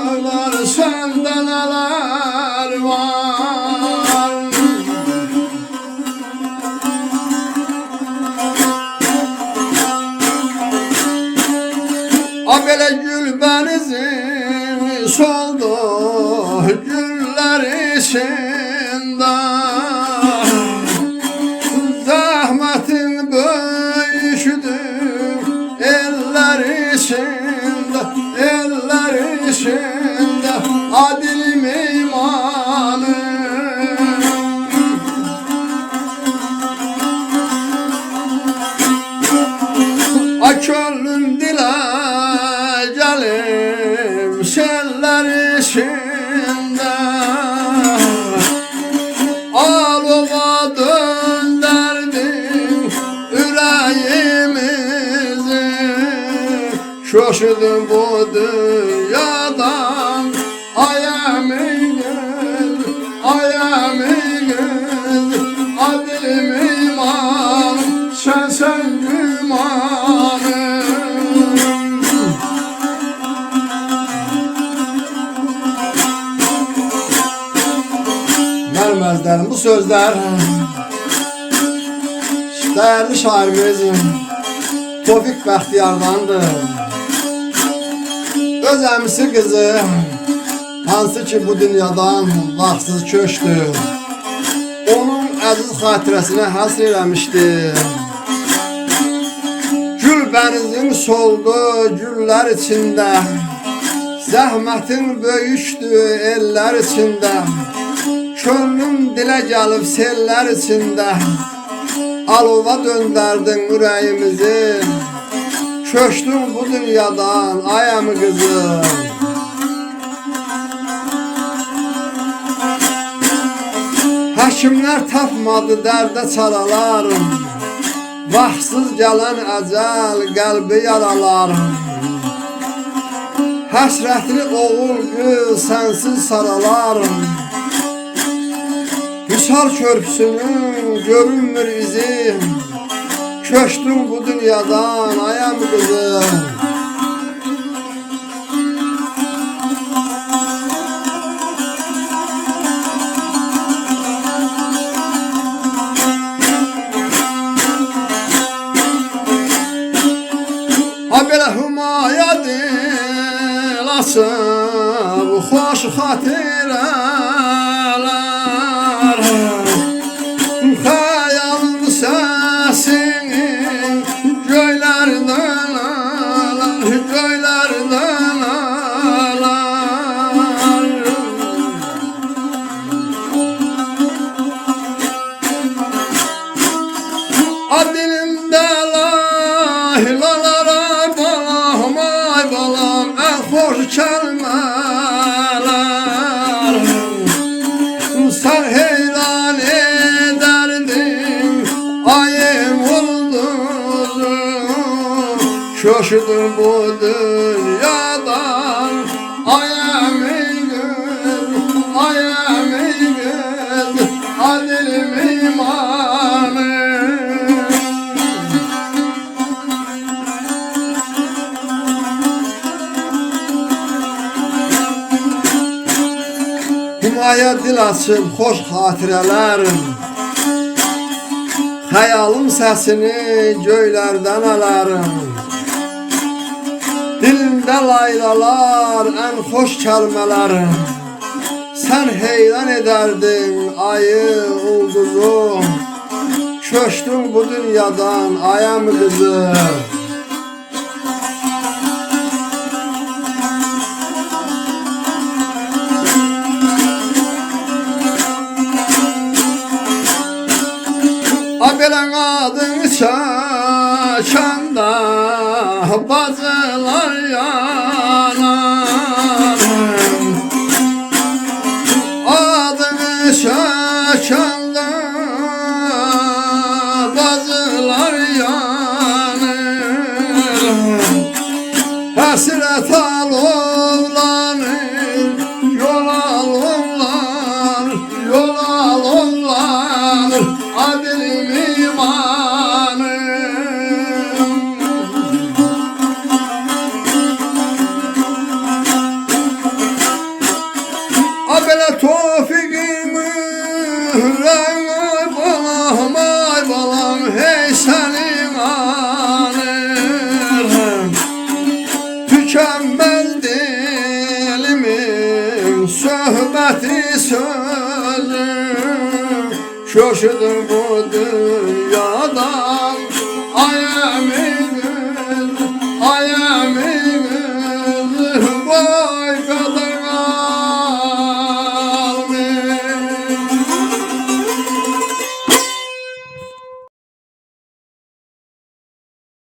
dağlar sende neler var. A belə gül bənizim soldu güller içində, zahmetin böyüşüdür eller içində, eller içində adilim imanım. A könlüm dilə gəlim şenler içində, alova döndərdin ürəyimizi. Şaşırdım bu dünyadan, ay əmin, ay əmin, adilim iman, sen gümanım. Vermezlerim bu sözler değerli şairimiz Tevfik Bəxtiyardandır. Öz əmisi kızı hansı ki bu dünyadan vaxtsız köçtü, onun əziz xatirəsinə həsr eləmişdir. Gül bənizin soldu güller içində, zəhmətin böyüşdü eller içində. Könlüm dilə gəlib sellər içində, alova döndərdin ürəyimizi. Köçdün bu dünyadan ay əmi qızım. Həkimlər tapmadı dərdə çaralar, vaxtsız gələn əcəl qəlbi yaralar. Həsrətli oğul qız sənsiz saralar, Vüsal körpüsünün görünmür izi. Köçtün bu dünyadan ay əmi qızım. Ha belə hümaya dilasın bu xoş xatirələr, xəyalın səsini göylərdən alar, göylərdən alar. Adilimdə lahilalara balam, ay balam, ən xoş kəlmələr. Sən heyran edərdin ayım ulduzum. Köçdüm bu dünyadan ay əmin qız, ay əmin qız, adilim imanım. Hümaya dil açıb xoş xatirələrim, xəyalım səsini göylərdən alarım. Dilimdə laylalar ən xoş kəlmələrim, sən heyran edərdin ayı ulduzum. Köçdün bu dünyadan ay əmi qızım. Belə adın çəkəndə bacılar yanar, adını çəkəndə bacılar yanır. Həsrət alovlanır, yol alırlar, yol alırlar, adilim imanım. söhbəti sözüm köşdür bu dünyadan. Ay əmin